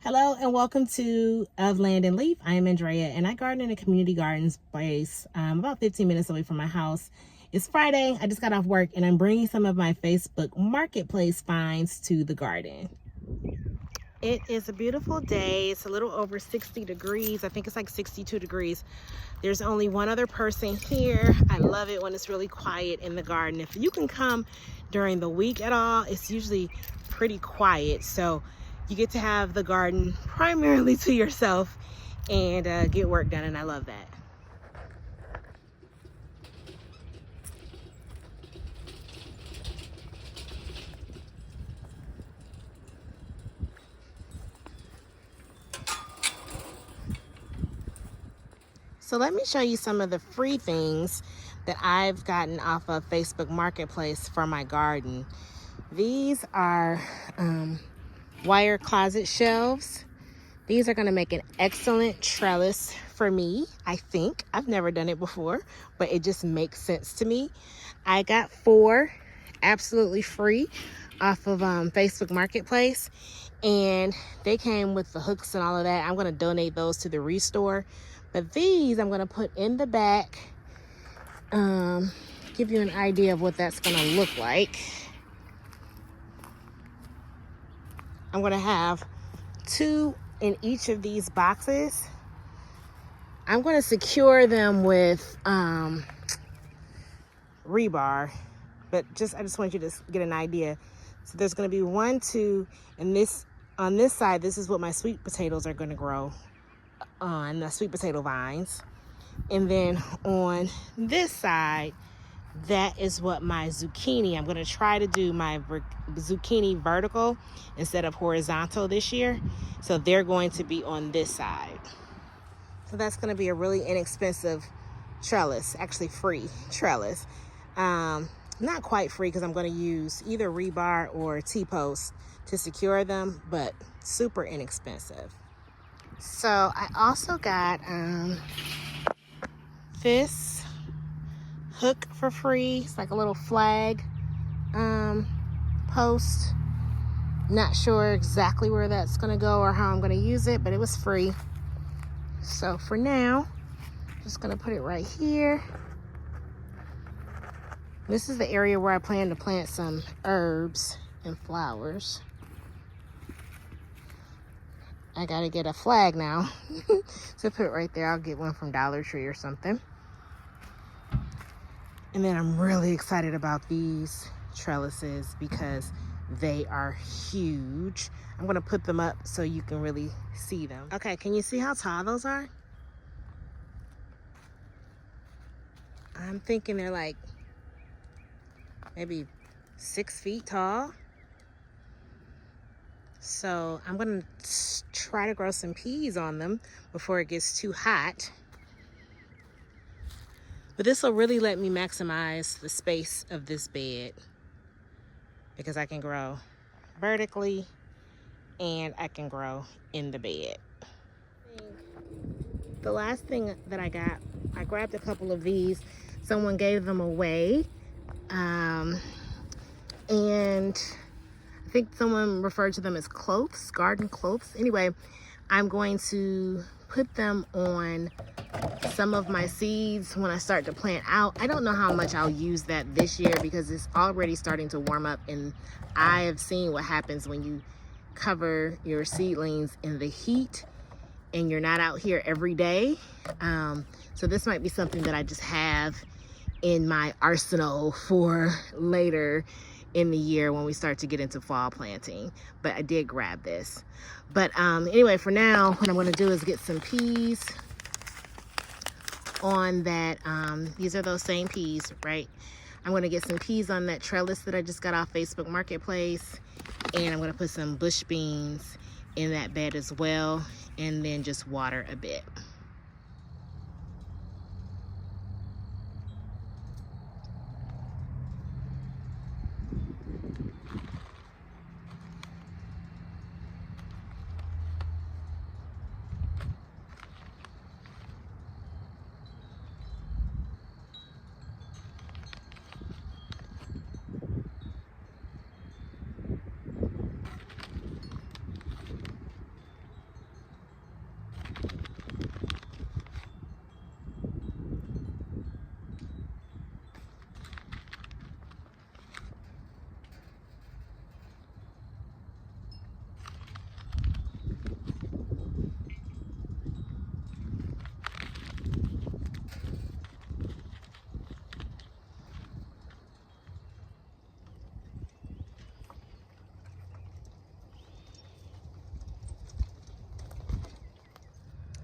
Hello and welcome to Of Land and Leaf. I am Andrea and I garden in a community garden space about 15 minutes away from my house. It's Friday. I just got off work and I'm bringing some of my Facebook Marketplace finds to the garden. It is a beautiful day. It's a little over 60 degrees. I think it's like 62 degrees. There's only one other person here. I love it when it's really quiet in the garden. If you can come during the week at all, it's usually pretty quiet. So you get to have the garden primarily to yourself and get work done, and I love that. So let me show you some of the free things that I've gotten off of Facebook Marketplace for my garden. These are wire closet shelves. These are going to make an excellent trellis for me, I think. I've never done it before, but it just makes sense to me. I got 4 absolutely free off of Facebook Marketplace, and they came with the hooks and all of that. I'm going to donate those to the Restore, but these I'm going to put in the back, give you an idea of what that's going to look like. I'm going to have 2 in each of these boxes. I'm going to secure them with rebar, but I just want you to get an idea. So there's going to be 1, 2, and on this side, this is what my sweet potatoes are going to grow on, the sweet potato vines. And then on this side, that is what my zucchini, I'm going to try to do my zucchini vertical instead of horizontal this year. So they're going to be on this side. So that's going to be a really inexpensive trellis, actually free trellis. Not quite free because I'm going to use either rebar or T-post to secure them, but super inexpensive. So I also got this hook for free. It's like a little flag post. Not sure exactly where that's going to go or how I'm going to use it, but it was free. So for now, I'm just going to put it right here. This is the area where I plan to plant some herbs and flowers. I got to get a flag now to put it right there. I'll get one from Dollar Tree or something. And then I'm really excited about these trellises because they are huge. I'm going to put them up so you can really see them. Okay, can you see how tall those are? I'm thinking they're like maybe 6 feet tall. So I'm going to try to grow some peas on them before it gets too hot. But this will really let me maximize the space of this bed because I can grow vertically and I can grow in the bed. The last thing that I got, I grabbed a couple of these. Someone gave them away. And I think someone referred to them as cloths, garden cloths. Anyway, I'm going to put them on some of my seeds when I start to plant out. I don't know how much I'll use that this year because it's already starting to warm up, and I have seen what happens when you cover your seedlings in the heat and you're not out here every day. So this might be something that I just have in my arsenal for later in the year when we start to get into fall planting. But I did grab this. But anyway, for now, what I'm going to do is get some peas on that. These are those same peas, right? I'm going to get some peas on that trellis that I just got off Facebook Marketplace, and I'm going to put some bush beans in that bed as well, and then just water a bit.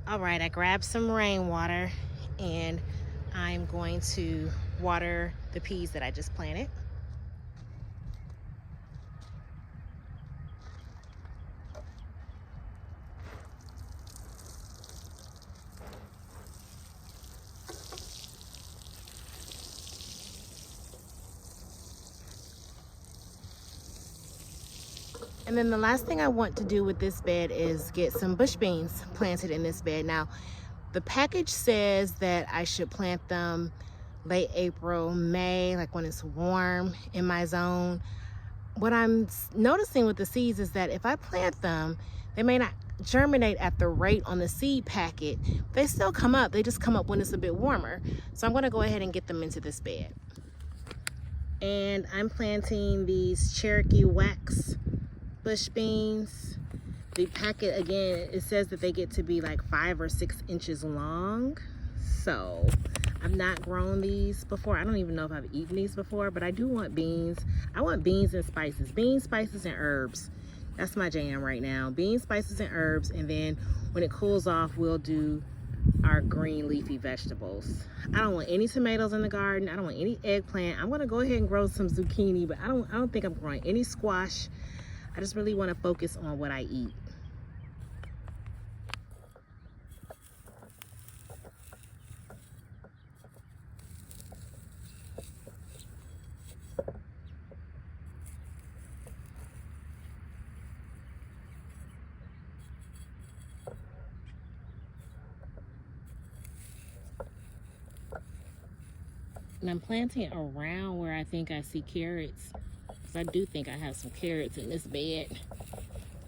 All right, I grabbed some rainwater and I'm going to water the peas that I just planted. And then the last thing I want to do with this bed is get some bush beans planted in this bed. Now, the package says that I should plant them late April, May, like when it's warm in my zone. What I'm noticing with the seeds is that if I plant them, they may not germinate at the rate on the seed packet. They still come up, they just come up when it's a bit warmer. So I'm gonna go ahead and get them into this bed. And I'm planting these Cherokee wax bush beans. The packet, again, it says that they get to be like 5 or 6 inches long. So I've not grown these before. I don't even know if I've eaten these before, but I do want beans. I want beans and spices. Beans, spices, and herbs. That's my jam right now. Beans, spices, and herbs. And then when it cools off, we'll do our green leafy vegetables. I don't want any tomatoes in the garden. I don't want any eggplant. I'm gonna go ahead and grow some zucchini, but I don't think I'm growing any squash. I just really want to focus on what I eat. And I'm planting around where I think I see carrots. Because I do think I have some carrots in this bed.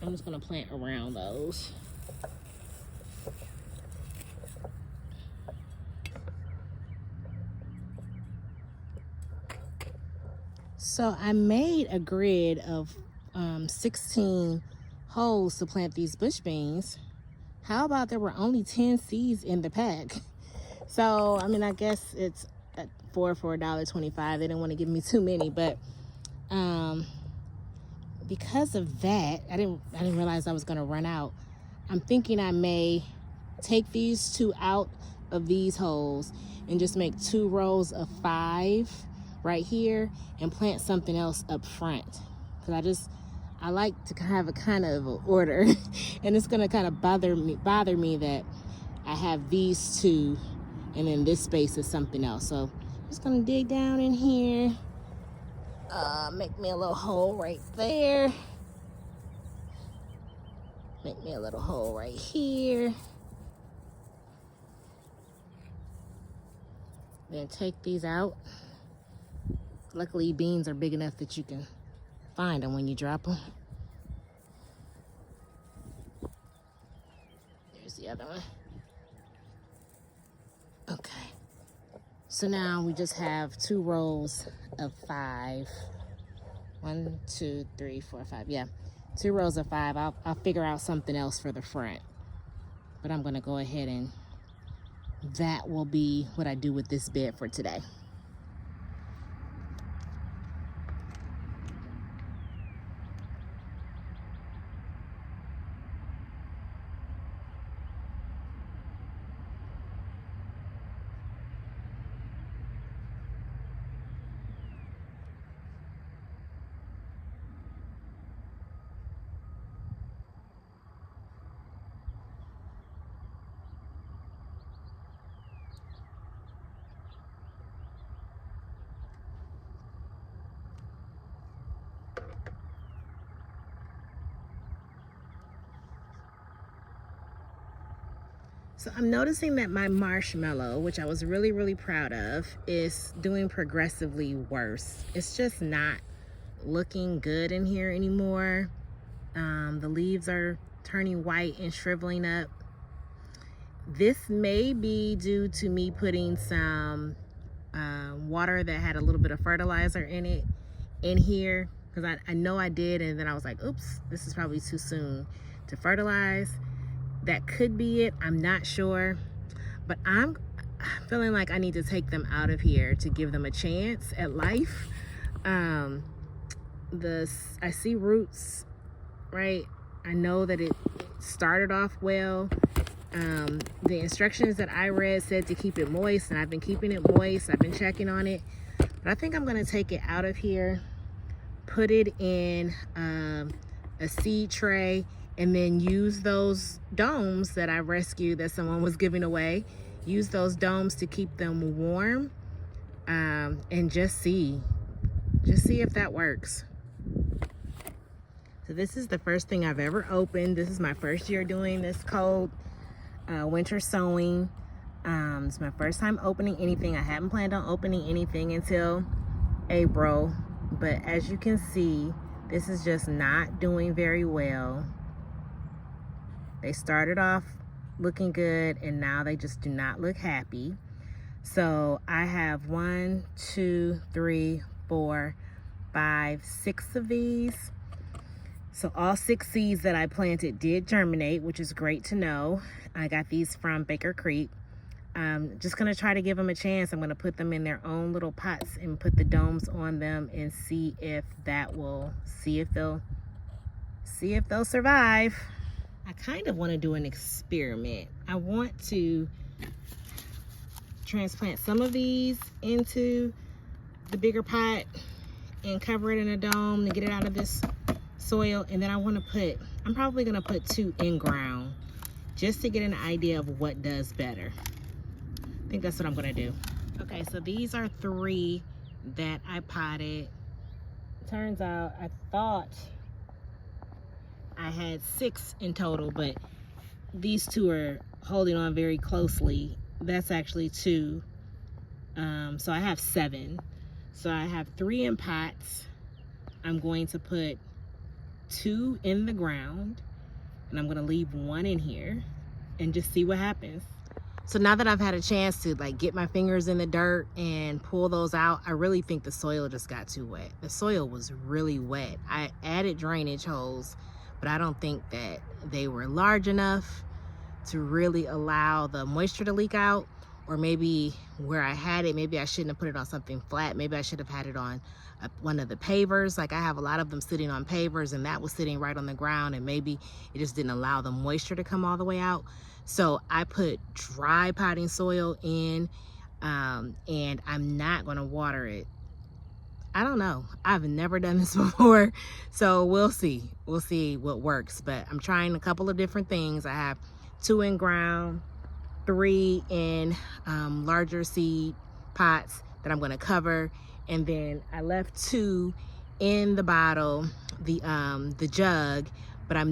I'm just going to plant around those. So I made a grid of 16 holes to plant these bush beans. How about there were only 10 seeds in the pack? So, I mean, I guess it's at for $1.25. They didn't want to give me too many, but because of that, I didn't realize I was going to run out. I'm thinking I may take these 2 out of these holes and just make 2 rows of 5 right here and plant something else up front, because I like to have a kind of order and it's going to kind of bother me that I have these 2 and then this space is something else. So I'm just going to dig down in here, make me a little hole right there, make me a little hole right here, then take these out. Luckily, beans are big enough that you can find them when you drop them. There's the other one. Okay. So now we just have 2 rows of 5. 1, 2, 3, 4, 5. Yeah, 2 rows of 5. I'll figure out something else for the front. But I'm going to go ahead and that will be what I do with this bed for today. So I'm noticing that my marshmallow, which I was really proud of, is doing progressively worse. It's just not looking good in here anymore. The leaves are turning white and shriveling up. This may be due to me putting some water that had a little bit of fertilizer in it in here, because I know I did, and then I was like, oops, this is probably too soon to fertilize. That could be it. I'm not sure, but I'm feeling like I need to take them out of here to give them a chance at life. I see roots, right? I know that it started off well, The instructions that I read said to keep it moist, and I've been keeping it moist. I've been checking on it. But I think I'm going to take it out of here, put it in a seed tray, and then use those domes that I rescued that someone was giving away. Use those domes to keep them warm, and just see if that works. So this is the first thing I've ever opened. This is my first year doing this cold winter sowing. It's my first time opening anything. I hadn't planned on opening anything until April, but as you can see, this is just not doing very well. They started off looking good, and now they just do not look happy. So I have 1, 2, 3, 4, 5, 6 of these. So all 6 seeds that I planted did germinate, which is great to know. I got these from Baker Creek. Just gonna try to give them a chance. I'm gonna put them in their own little pots and put the domes on them and see if they'll survive. I kind of want to do an experiment. I want to transplant some of these into the bigger pot and cover it in a dome to get it out of this soil, and then I'm probably gonna put 2 in ground just to get an idea of what does better. I think that's what I'm gonna do. Okay, so these are 3 that I potted. Turns out I thought I had 6 in total, but these 2 are holding on very closely. That's actually 2. So I have 7. So I have 3 in pots. I'm going to put 2 in the ground, and I'm gonna leave 1 in here and just see what happens. So now that I've had a chance to get my fingers in the dirt and pull those out, I really think the soil just got too wet. The soil was really wet. I added drainage holes, but I don't think that they were large enough to really allow the moisture to leak out. Or maybe where I had it, maybe I shouldn't have put it on something flat. Maybe I should have had it on one of the pavers. I have a lot of them sitting on pavers, and that was sitting right on the ground, and maybe it just didn't allow the moisture to come all the way out. So I put dry potting soil in, and I'm not gonna water it. I don't know. I've never done this before, so we'll see. We'll see what works, but I'm trying a couple of different things. I have 2 in ground, 3 in larger seed pots that I'm gonna cover, and then I left 2 in the bottle, the jug, but I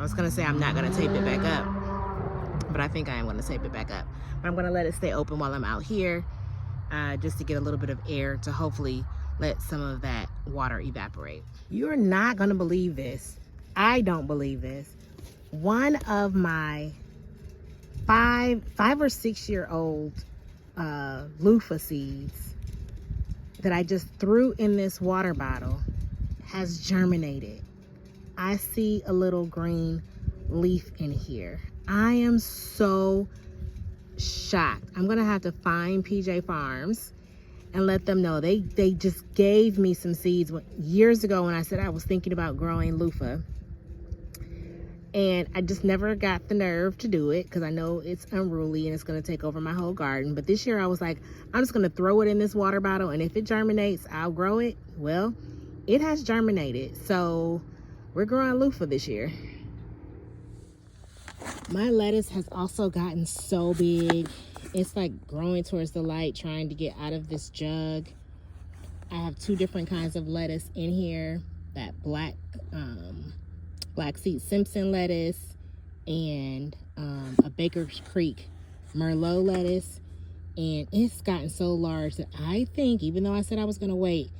was gonna say I'm not gonna tape it back up, but I think I am gonna tape it back up. But I'm gonna let it stay open while I'm out here, just to get a little bit of air to hopefully let some of that water evaporate. You're not gonna believe this. I don't believe this. One of my 5 or 6 year old loofah seeds that I just threw in this water bottle has germinated. I see a little green leaf in here. I am so shocked. I'm gonna have to find PJ Farms and let them know. They just gave me some seeds years ago when I said I was thinking about growing loofah. And I just never got the nerve to do it because I know it's unruly and it's going to take over my whole garden. But this year I was like, I'm just going to throw it in this water bottle, and if it germinates, I'll grow it. Well, it has germinated. So we're growing loofah this year. My lettuce has also gotten so big. It's like growing towards the light, trying to get out of this jug. I have 2 different kinds of lettuce in here. That black seed Simpson lettuce and a Baker Creek Merlot lettuce, and it's gotten so large that I think, even though I said I was gonna wait,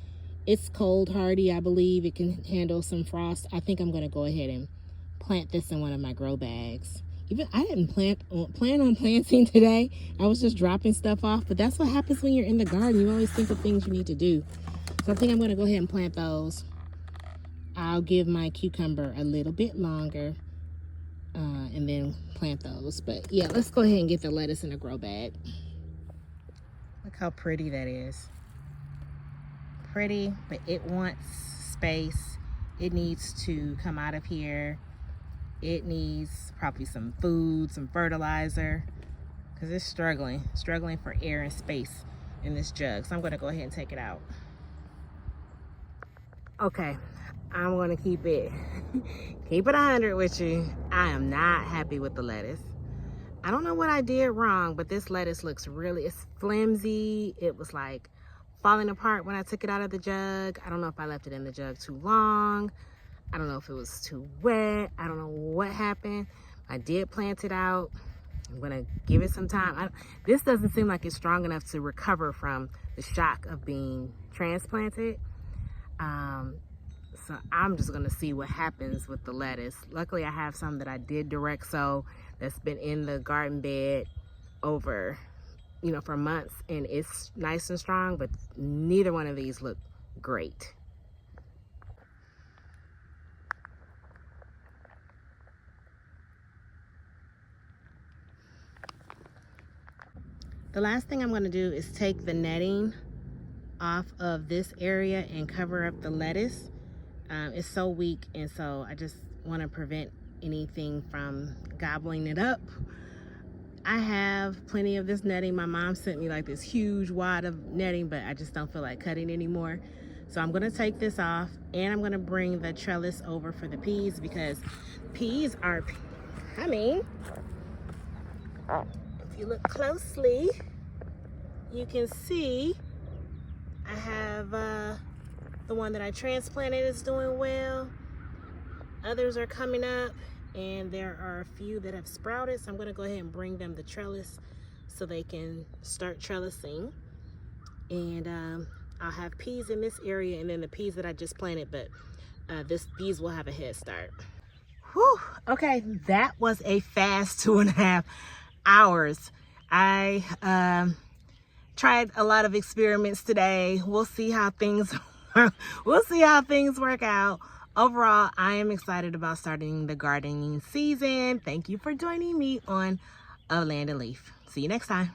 it's cold hardy. I believe it can handle some frost. I think I'm gonna go ahead and plant this in one of my grow bags. Even I didn't plan on planting today. I was just dropping stuff off, but that's what happens when you're in the garden. You always think of things you need to do. So I think I'm gonna go ahead and plant those. I'll give my cucumber a little bit longer and then plant those. But yeah, let's go ahead and get the lettuce in a grow bag. Look how pretty that is. Pretty, but it wants space. It needs to come out of here It needs probably some food, some fertilizer, because it's struggling for air and space in this jug. So I'm gonna go ahead and take it out. Okay, I'm gonna keep it 100 with you. I am not happy with the lettuce. I don't know what I did wrong, but this lettuce looks it's flimsy. It was like falling apart when I took it out of the jug. I don't know if I left it in the jug too long. I don't know if it was too wet. I don't know what happened. I did plant it out. I'm gonna give it some time. This doesn't seem like it's strong enough to recover from the shock of being transplanted. So I'm just gonna see what happens with the lettuce. Luckily I have some that I did direct sow that's been in the garden bed over, for months, and it's nice and strong, but neither one of these look great. The last thing I'm gonna do is take the netting off of this area and cover up the lettuce. It's so weak, and so I just want to prevent anything from gobbling it up. I have plenty of this netting. My mom sent me like this huge wad of netting, but I just don't feel like cutting anymore. So I'm gonna take this off, and I'm gonna bring the trellis over for the peas, because peas are coming. If you look closely, you can see I have the one that I transplanted is doing well. Others are coming up, and there are a few that have sprouted. So I'm gonna go ahead and bring them the trellis so they can start trellising. And I'll have peas in this area, and then the peas that I just planted, but these will have a head start. Whew, okay, that was a fast 2.5 hours. I tried a lot of experiments today. We'll see how things work out. Overall, I am excited about starting the gardening season. Thank you for joining me on A Land and Leaf. See you next time.